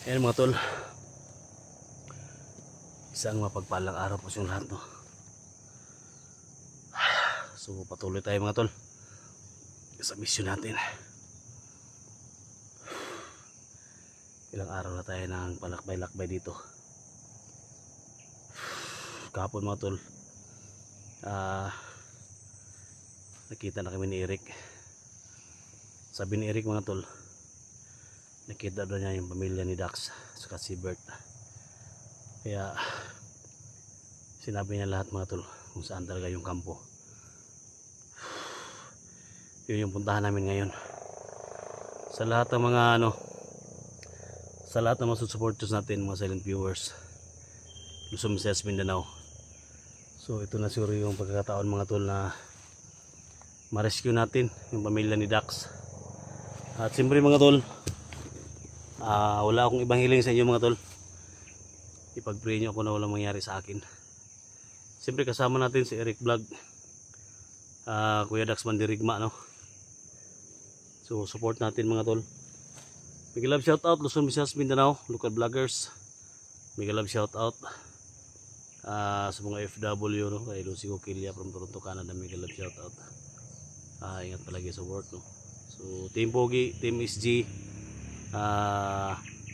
Ayan mga tol, isang mapagpalang araw po sa lahat, no? So patuloy tayo mga tol sa mission natin. Ilang araw na tayo ng palakbay-lakbay dito. Kahapon mga tol, nakita na kami ni Eric. Sabi ni Eric mga tol, nakita daw niya yung pamilya ni Dax saka si Bert. Kaya sinabi niya lahat mga tol kung saan talaga yung kampo. Yun yung puntahan namin ngayon. Sa lahat ng mga sa lahat ng mga supporters natin, mga silent viewers, Luzon, Visayas, Mindanao. So ito na siguro yung pagkakataon mga tol na ma-rescue natin yung pamilya ni Dax. At siyempre mga tol, wala akong ibang hiling sa inyo mga tol. Ipag-pray nyo ako na walang mangyari sa akin. Siyempre kasama natin si Eric Vlog, Kuya Dax Mandirigma, no? So support natin mga tol. Mega love shout out Luzon, Visayas, Mindanao, local vloggers. Mega love shout out sa mga FW, no? Kay Lucy Coquilla from Toronto, Canada. Mega love shout out. Ingat palagi sa work, no? So Team Pogi, Team SG,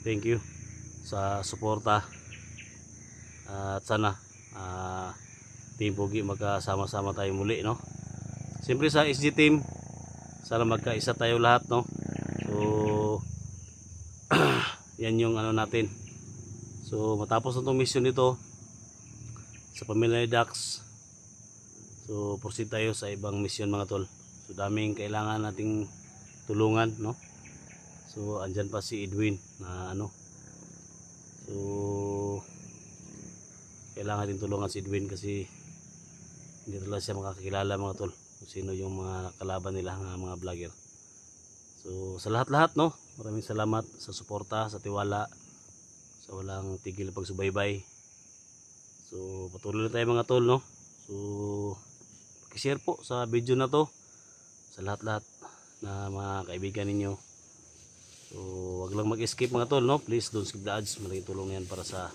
thank you sa suporta. At sana Team Pogi magkasama-sama tayo muli, no? Siyempre sa SG team, sana magkaisa tayo lahat, no? So yan yung natin. So matapos na itong mission nito sa pamilya ni Dax, so proceed tayo sa ibang mission mga tol. So daming kailangan nating tulungan, no? So andyan pa si Edwin na so kailangan din tulungan si Edwin kasi hindi talaga siya makakilala mga tol kung sino yung mga kalaban nila, mga vlogger. So sa lahat-lahat, no, maraming salamat sa suporta, sa tiwala, sa walang tigil pagsubaybay. So patuloy na tayo mga tol, no? So paki-share po sa video na to sa lahat-lahat na mga kaibigan ninyo. So wag lang mag-skip mga tol, no? Please don't skip the ads. Malaking tulong yan para sa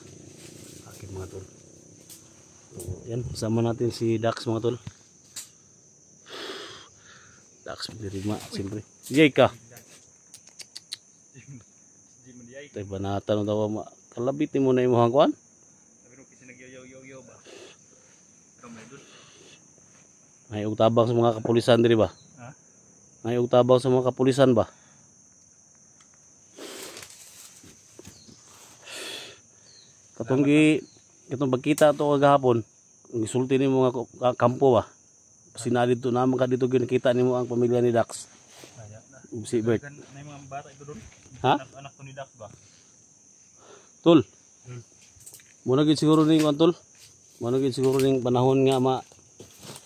akin mga tol. So yan, kasama natin si Dax mga tol. Dax Mandirigma, siyempre. Yay ka! Tayo ba natanong daw kalabitin mo na yung muhang kuhan? May ugtabang sa mga kapulisan diri ba? Ha? May ugtabang sa mga kapulisan ba? Katong bagkita to kagahapon, gisulti ni mga kampo ba? Sinalid to naman ka dito ginakita nimo ang pamilya ni Dax. Si Bert. May mga bata ito doon. Ha? Anak to ni Dax ba? Tol. Muna gid siguro ning tol. Muna gid siguro ning panahon nga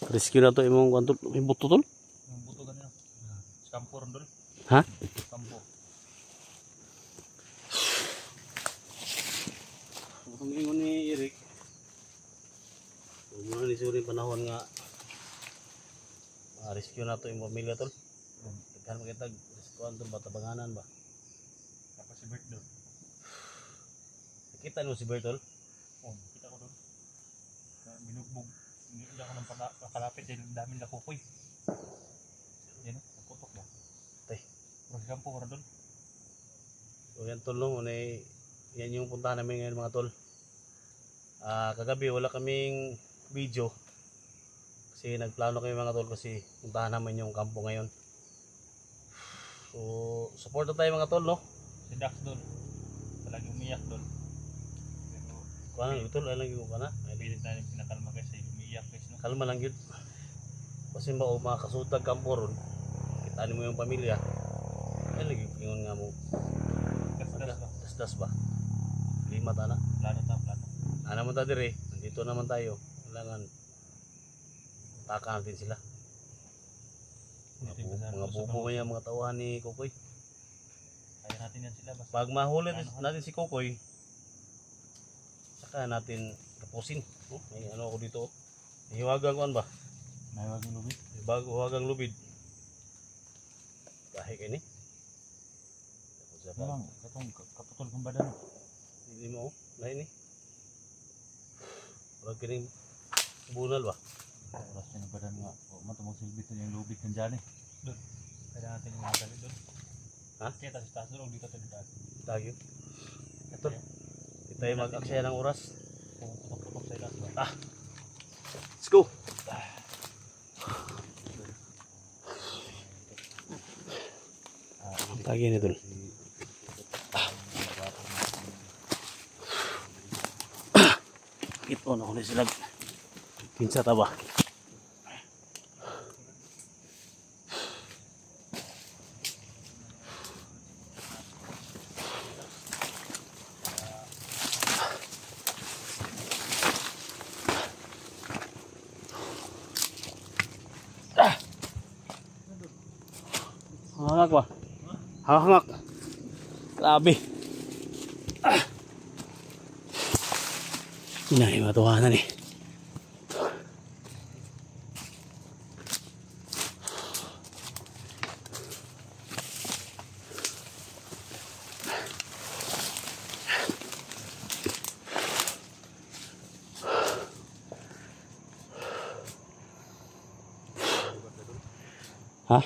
rescue na to imong tol. May buto tol? Yung buto ganyan. Kampo ron tol. Ha? Kampo. Kung ingon ni Eric, muna ni siguro yung panahon nga rescue na to yung pamilya tol. Kan makita rescuean to batabanganan ba? Tapos si Bert doon. Nakita mo si Bert tol? Oo, nakita ko doon. Binugbog. Hindi ako nang pakalapit dahil daming nakukoy. Yan o, nagkutok ba? Tay. Pero si kampo ko na doon. So yan tol, no? Yan yung puntahan namin ngayon mga tol. Kagabi wala kaming video kasi nagplano kami mga tol kasi puntahan naman yung kampo ngayon. So support na tayo mga tol, no? Si Dax doon talagang umiyak doon. Kuha na tol, alang yung kuha na pilit na yung pinakalma kasi umiyak guys, no? Kalma lang yun kasi mga kasutag kampo ron, kitaan mo yung pamilya ay lagi pingon nga mo das ba? Lima ta na plano naman ta dire, nandito naman tayo, kailangan taka natin sila. Mga bubo nga mga tauhan ni Kokoy. Kaya natin yan sila. Pag mahuli natin si Kokoy, saka natin kapusin. May ako dito. May hiwagang kuan ba? May hiwagang lubid. Hiwagang lubid. Kahit ini. lang, katong kaputol kong badan. Hindi mo, lain eh. Wag kining bunal ba? Oras niya ng badan nga. O, matumog silbit na yung lubid ng dyan eh. Doon. Kailangan natin yung mga doon. Ha? Kaya tayo sa taas doon o dito tayo taas. Tagyo. Ito. Hindi tayo mag-aksaya ng oras. Putok-putok sa ilas. Ah! Let's go! Ang tagyo nito. Ito na ulit sila. Kinsa ta ba? Hangak ba? Hangak. Grabe. Inay matuwanan eh. Ha?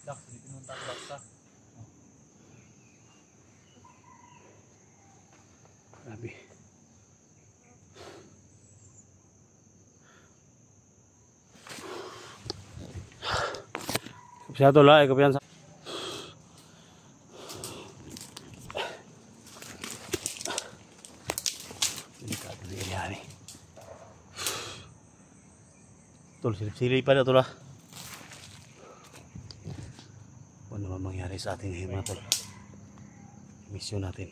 Dak, hindi pinunta ko basta. Grabe. Kapisato lah, kapiyan sa. Delikado din yan eh. Tol, silip-silip pa na tol ah. Ano naman mangyari sa ating ngayon mga tol? Misyon natin.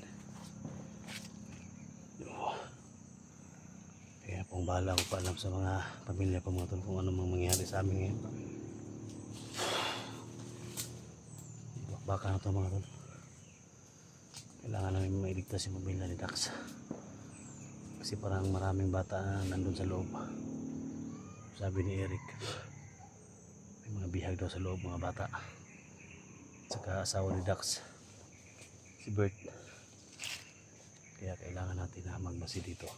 Kaya pong bahala ko paalam sa mga pamilya ko mga tol kung ano mang mangyari sa amin ngayon. Baka na ito mga tol. Kailangan namin mailigtas yung pamilya ni Dax. Kasi parang maraming bata na nandun sa loob. Sabi ni Eric, may mga bihag daw sa loob mga bata. Saka asawa ni Dax, si Bert. Kaya kailangan natin na magbasi dito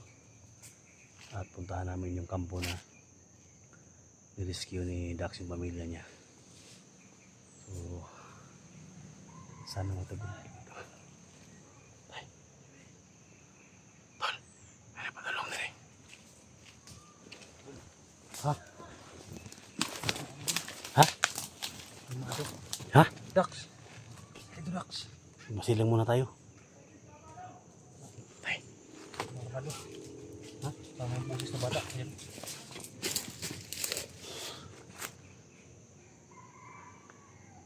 at puntahan namin yung kampo na nirescue ni Dax yung pamilya niya. So sana matagumpay ito. Ay Tol, may padalong na rin. Ha? Ha? Ha? Dax! Ito Dax! Masilang muna tayo. Tay. Halo. Ha? Tama yung bugis na bata. Yan.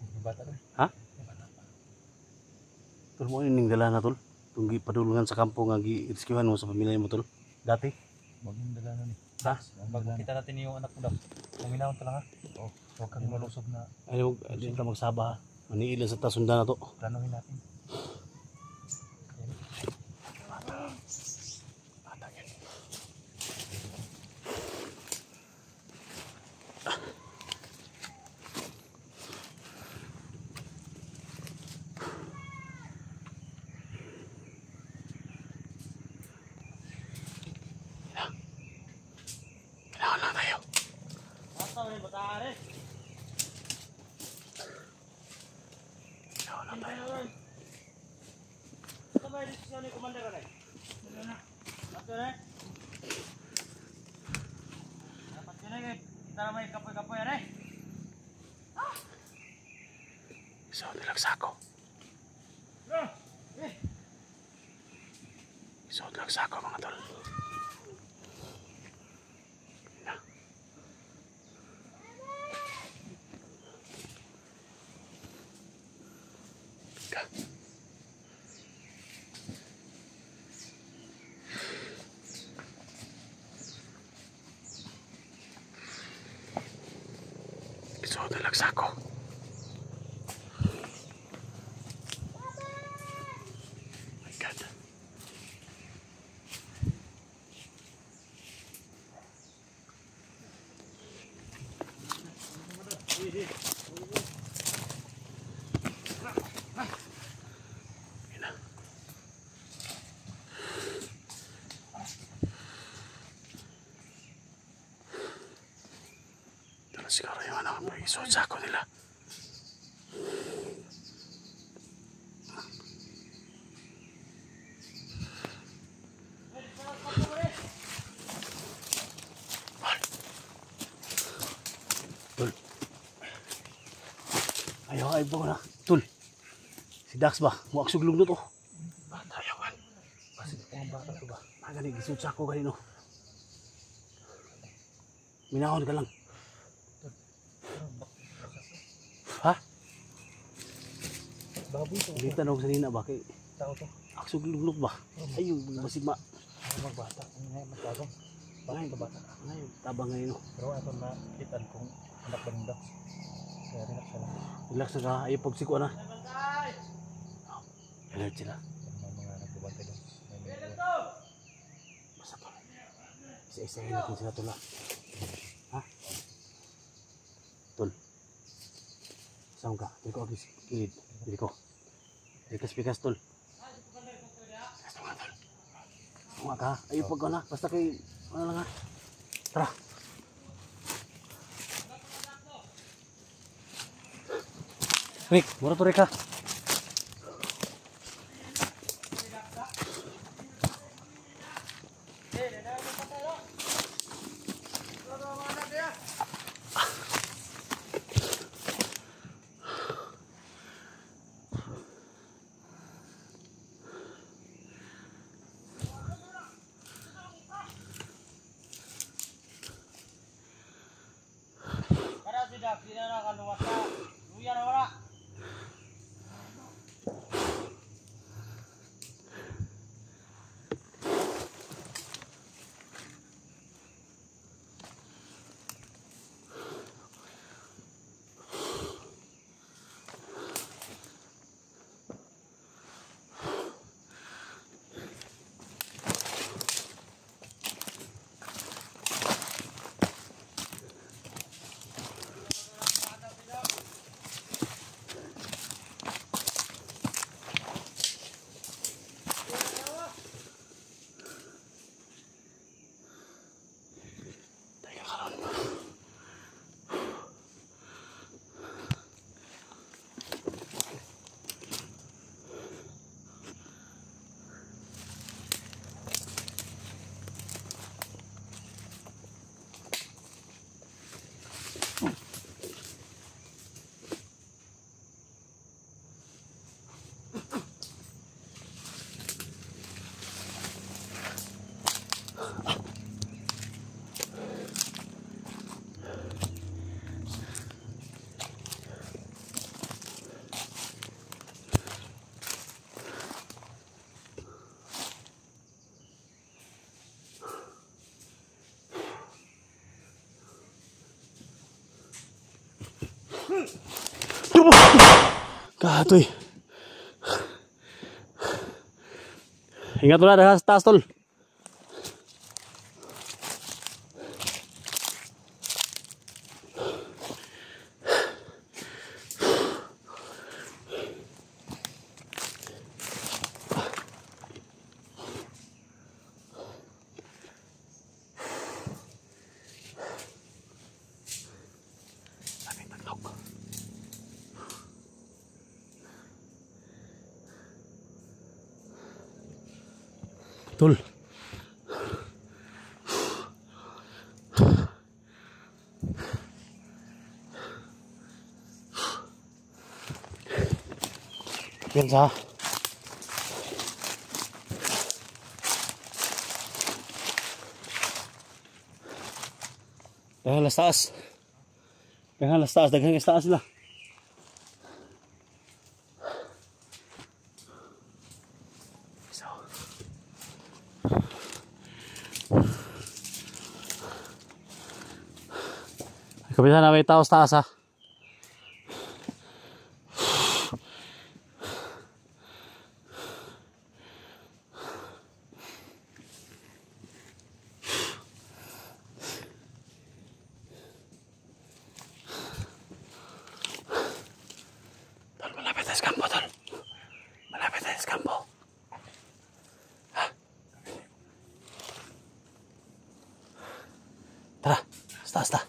Yung bata rin. Ha? Yung bata pa. Tol mo ining dala na tol. Tunggi padulungan sa kampo nga gi-rescuehan mo sa pamilya mo tol. Dati. Wag yung dala na ni. Ha? Bago kita natin yung anak mo Dax. Kuminahon ka lang ha. Oo. Huwag kang malusog na. Ayaw, di ka magsaba. Maniilan sa tasunda na to. Planuhin natin. Kailangan lang tayo. Kailangan lang tayo. posisyon ni Commander na. Ano na? Ato na. Dapat yun eh. Kita na may kapoy-kapoy na eh. So, nilagsako. So, nilagsako mga tol. So, nilagsako. My God. Ina. Ito na siguro yung ano, may isosako nila. Tul. Ayaw ay ba na. Tul. Si Dax ba? Muak suglong na to. Ayaw kan. Pasig ko ang bata to ba? Magaling isosako kanino. Minahon ka lang. Ha? Baboy to. Hindi tanong sa nina ba? Kay Tao to. aksog luglok ba? Ayun, basig ma. Magbata. Ngayon magtagong. Bakit ka bata? Ngayon, tabang ngayon. Pero ito na kitan kung anak ba nila. Kaya relax na lang. Relax na ka. Ayaw pagsiko na. Alert sila. Mga nagbabantay doon. Basta pa. Isa-isahin natin sila tula. Ha? Tul. Saan ka? Dili ko agis. Kilid. Dili ko. Pikas-pikas tul. Pikas na nga tul. Mga ka. Ayaw pag na. Basta kay... Ano lang ha? Tara. Rick, mura to Rick ha. Tidak, tidak nak kalau wasa, luya na wala. Katoy. Ingat ulah dah tas tol. Tol. Yan sa daghang las taas. Daghang las taas, daghang las taas sila. So. Kapitan na may tao sa taas ha. Malapit na sa kampo, tol. Malapit na sa kampo. Ha? Tara, basta.